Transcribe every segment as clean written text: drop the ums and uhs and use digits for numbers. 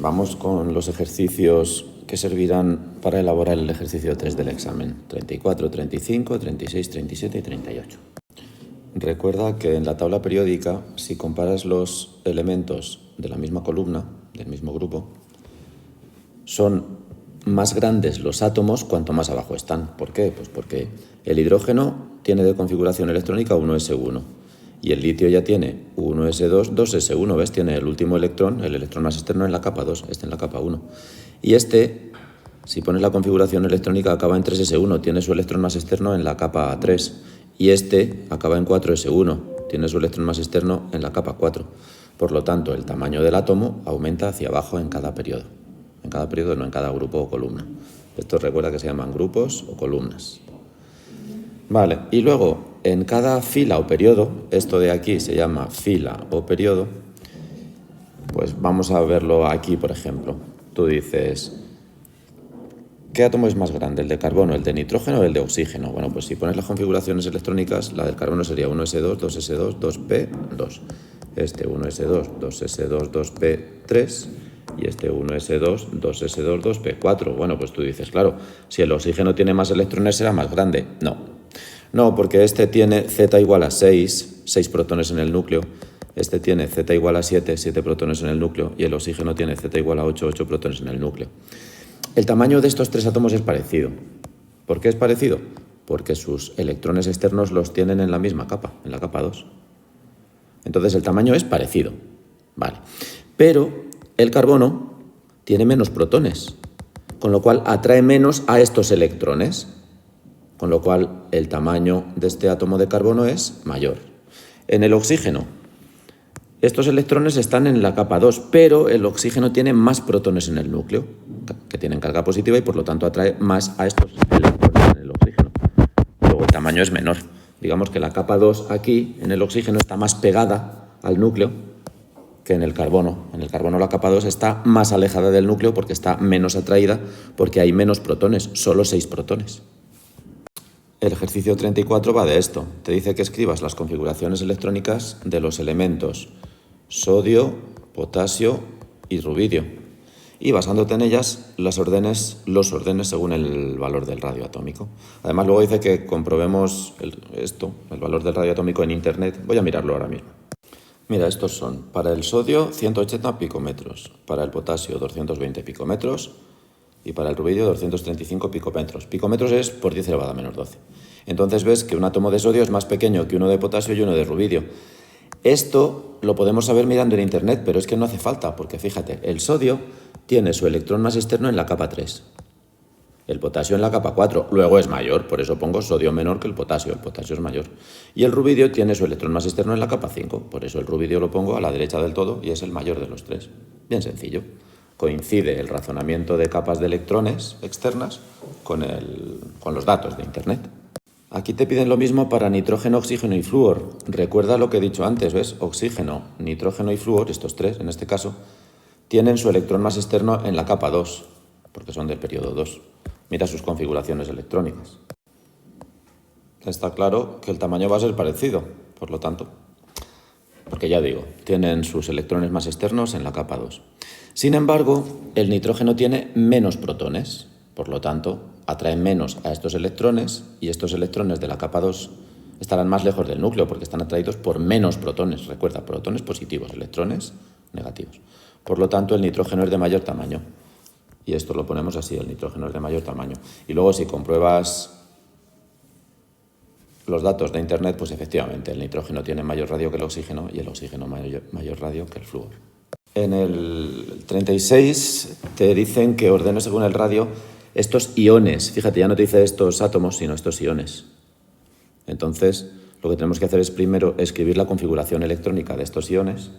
Vamos con los ejercicios que servirán para elaborar el ejercicio 3 del examen. 34, 35, 36, 37 y 38. Recuerda que en la tabla periódica, si comparas los elementos de la misma columna, del mismo grupo, son más grandes los átomos cuanto más abajo están. ¿Por qué? Pues porque el hidrógeno tiene de configuración electrónica 1s1 y el litio ya tiene 1s2, 2s1, ¿ves? Tiene el último electrón, el electrón más externo en la capa 2, este en la capa 1. Y este, si pones la configuración electrónica, acaba en 3s1, tiene su electrón más externo en la capa 3. Y este acaba en 4s1, tiene su electrón más externo en la capa 4. Por lo tanto, el tamaño del átomo aumenta hacia abajo en cada periodo. En cada periodo, no en cada grupo o columna. Esto recuerda que se llaman grupos o columnas. Vale, y luego, en cada fila o periodo, esto de aquí se llama fila o periodo, pues vamos a verlo aquí, por ejemplo. Tú dices, ¿qué átomo es más grande, el de carbono, el de nitrógeno o el de oxígeno? Bueno, pues si pones las configuraciones electrónicas, la del carbono sería 1s2, 2s2, 2p, 2. Este 1s2, 2s2, 2p3 y este 1s2, 2s2, 2p4. Bueno, pues tú dices, claro, si el oxígeno tiene más electrones será más grande. No, porque este tiene z igual a 6 protones en el núcleo. Este tiene z igual a 7 protones en el núcleo y el oxígeno tiene z igual a 8 protones en el núcleo. El tamaño de estos tres átomos es parecido. ¿Por qué es parecido? Porque sus electrones externos los tienen en la misma capa, en la capa 2. Entonces el tamaño es parecido. Vale. Pero el carbono tiene menos protones, con lo cual atrae menos a estos electrones, con lo cual el tamaño de este átomo de carbono es mayor. En el oxígeno, estos electrones están en la capa 2, pero el oxígeno tiene más protones en el núcleo, que tienen carga positiva y por lo tanto atrae más a estos electrones en el oxígeno. Luego el tamaño es menor. Digamos que la capa 2 aquí, en el oxígeno, está más pegada al núcleo que en el carbono. En el carbono la capa 2 está más alejada del núcleo porque está menos atraída, porque hay menos protones, solo 6 protones. El ejercicio 34 va de esto. Te dice que escribas las configuraciones electrónicas de los elementos sodio, potasio y rubidio. Y basándote en ellas, los ordenes según el valor del radio atómico. Además, luego dice que comprobemos el valor del radio atómico en Internet. Voy a mirarlo ahora mismo. Mira, estos son, para el sodio, 180 picómetros, para el potasio, 220 picómetros, y para el rubidio 235 picómetros. Picómetros es por 10 elevado a menos 12. Entonces ves que un átomo de sodio es más pequeño que uno de potasio y uno de rubidio. Esto lo podemos saber mirando en Internet, pero es que no hace falta, porque fíjate, el sodio tiene su electrón más externo en la capa 3. El potasio en la capa 4, luego es mayor, por eso pongo sodio menor que el potasio es mayor. Y el rubidio tiene su electrón más externo en la capa 5, por eso el rubidio lo pongo a la derecha del todo y es el mayor de los tres. Bien sencillo. Coincide el razonamiento de capas de electrones externas con los datos de Internet. Aquí te piden lo mismo para nitrógeno, oxígeno y flúor. Recuerda lo que he dicho antes, ¿ves? Oxígeno, nitrógeno y flúor, estos tres en este caso, tienen su electrón más externo en la capa 2, porque son del periodo 2. Mira sus configuraciones electrónicas. Está claro que el tamaño va a ser parecido, por lo tanto, porque ya digo, tienen sus electrones más externos en la capa 2. Sin embargo, el nitrógeno tiene menos protones, por lo tanto, atrae menos a estos electrones y estos electrones de la capa 2 estarán más lejos del núcleo porque están atraídos por menos protones. Recuerda, protones positivos, electrones negativos. Por lo tanto, el nitrógeno es de mayor tamaño. Y esto lo ponemos así, el nitrógeno es de mayor tamaño. Y luego si compruebas los datos de Internet, pues efectivamente el nitrógeno tiene mayor radio que el oxígeno y el oxígeno mayor radio que el flúor. En el 36 te dicen que ordenes según el radio estos iones. Fíjate, ya no te dice estos átomos, sino estos iones. Entonces, lo que tenemos que hacer es primero escribir la configuración electrónica de estos iones.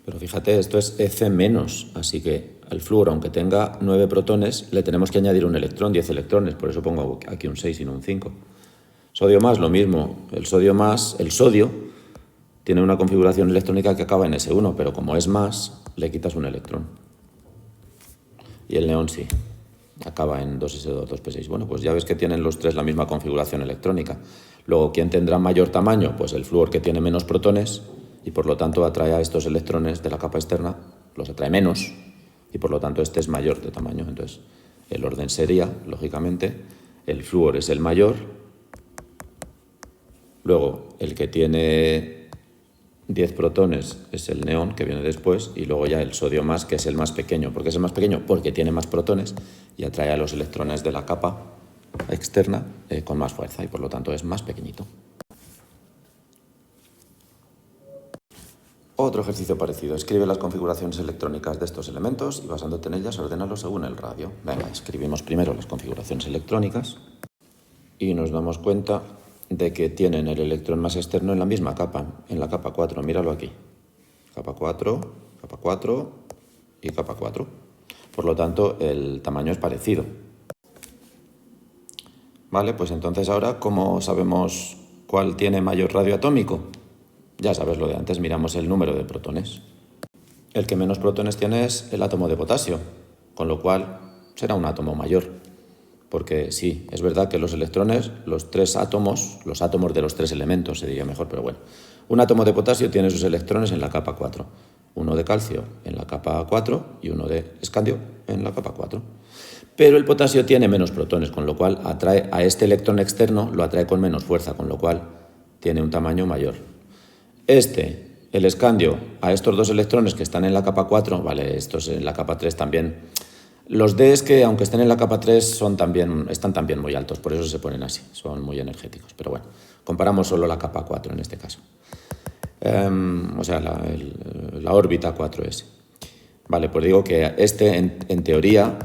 Pero fíjate, esto es Ec-, así que al flúor, aunque tenga 9 protones, le tenemos que añadir un electrón, 10 electrones, por eso pongo aquí un 6 y no un 5. Sodio más, lo mismo. El sodio tiene una configuración electrónica que acaba en S1, pero como es más, le quitas un electrón. Y el neón sí, acaba en 2s2, 2p6. Bueno, pues ya ves que tienen los tres la misma configuración electrónica. Luego, ¿quién tendrá mayor tamaño? Pues el flúor, que tiene menos protones y por lo tanto atrae a estos electrones de la capa externa, los atrae menos y por lo tanto este es mayor de tamaño. Entonces el orden sería, lógicamente, el flúor es el mayor, luego el que tiene 10 protones es el neón, que viene después, y luego ya el sodio más, que es el más pequeño. ¿Por qué es el más pequeño? Porque tiene más protones y atrae a los electrones de la capa externa con más fuerza y por lo tanto es más pequeñito. Otro ejercicio parecido. Escribe las configuraciones electrónicas de estos elementos y basándote en ellas, ordénalos según el radio. Venga, escribimos primero las configuraciones electrónicas y nos damos cuenta de que tienen el electrón más externo en la misma capa, en la capa 4. Míralo aquí. Capa 4 y capa 4. Por lo tanto, el tamaño es parecido. Vale, pues entonces ahora, ¿cómo sabemos cuál tiene mayor radio atómico? Ya sabes lo de antes, miramos el número de protones. El que menos protones tiene es el átomo de potasio, con lo cual será un átomo mayor. Porque sí, es verdad que los electrones, los átomos de los tres elementos, se diría mejor, pero bueno. Un átomo de potasio tiene sus electrones en la capa 4, uno de calcio en la capa 4 y uno de escandio en la capa 4. Pero el potasio tiene menos protones, con lo cual atrae a este electrón externo, lo atrae con menos fuerza, con lo cual tiene un tamaño mayor. El escandio, a estos dos electrones que están en la capa 4, vale, estos en la capa 3 también. Los Ds que, aunque estén en la capa 3, están también muy altos, por eso se ponen así, son muy energéticos. Pero bueno, comparamos solo la capa 4 en este caso. O sea, la órbita 4S. Vale, pues digo que en teoría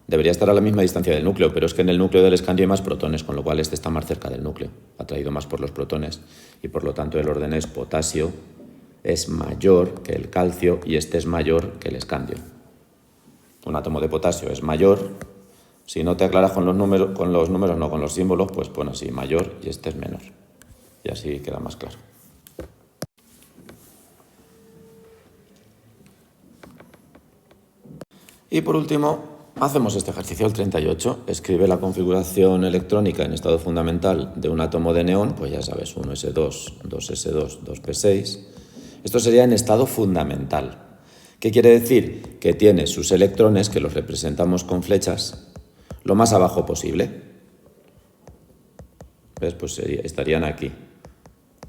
debería estar a la misma distancia del núcleo, pero es que en el núcleo del escandio hay más protones, con lo cual este está más cerca del núcleo, atraído más por los protones, y por lo tanto el orden es potasio es mayor que el calcio y este es mayor que el escandio. Un átomo de potasio es mayor. Si no te aclaras con los números, no, con los símbolos, pues pon así, mayor y este es menor. Y así queda más claro. Y por último, hacemos este ejercicio, el 38. Escribe la configuración electrónica en estado fundamental de un átomo de neón, pues ya sabes, 1s2, 2s2, 2p6. Esto sería en estado fundamental. ¿Qué quiere decir? Que tiene sus electrones, que los representamos con flechas, lo más abajo posible. ¿Ves? Pues estarían aquí.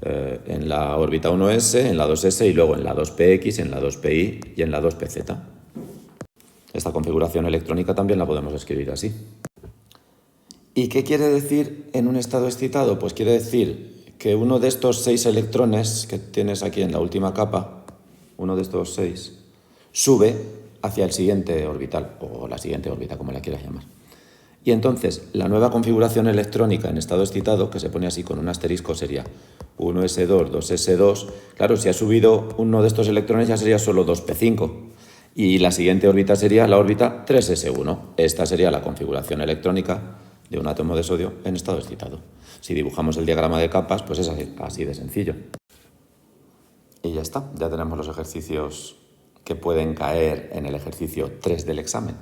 En la órbita 1s, en la 2s y luego en la 2px, en la 2pi y en la 2pz. Esta configuración electrónica también la podemos escribir así. ¿Y qué quiere decir en un estado excitado? Pues quiere decir que uno de estos 6 electrones que tienes aquí en la última capa, uno de estos 6, sube hacia el siguiente orbital, o la siguiente órbita, como la quieras llamar. Y entonces, la nueva configuración electrónica en estado excitado, que se pone así con un asterisco, sería 1s2, 2s2. Claro, si ha subido uno de estos electrones ya sería solo 2p5. Y la siguiente órbita sería la órbita 3s1. Esta sería la configuración electrónica de un átomo de sodio en estado excitado. Si dibujamos el diagrama de capas, pues es así de sencillo. Y ya está, ya tenemos los ejercicios que pueden caer en el ejercicio 3 del examen.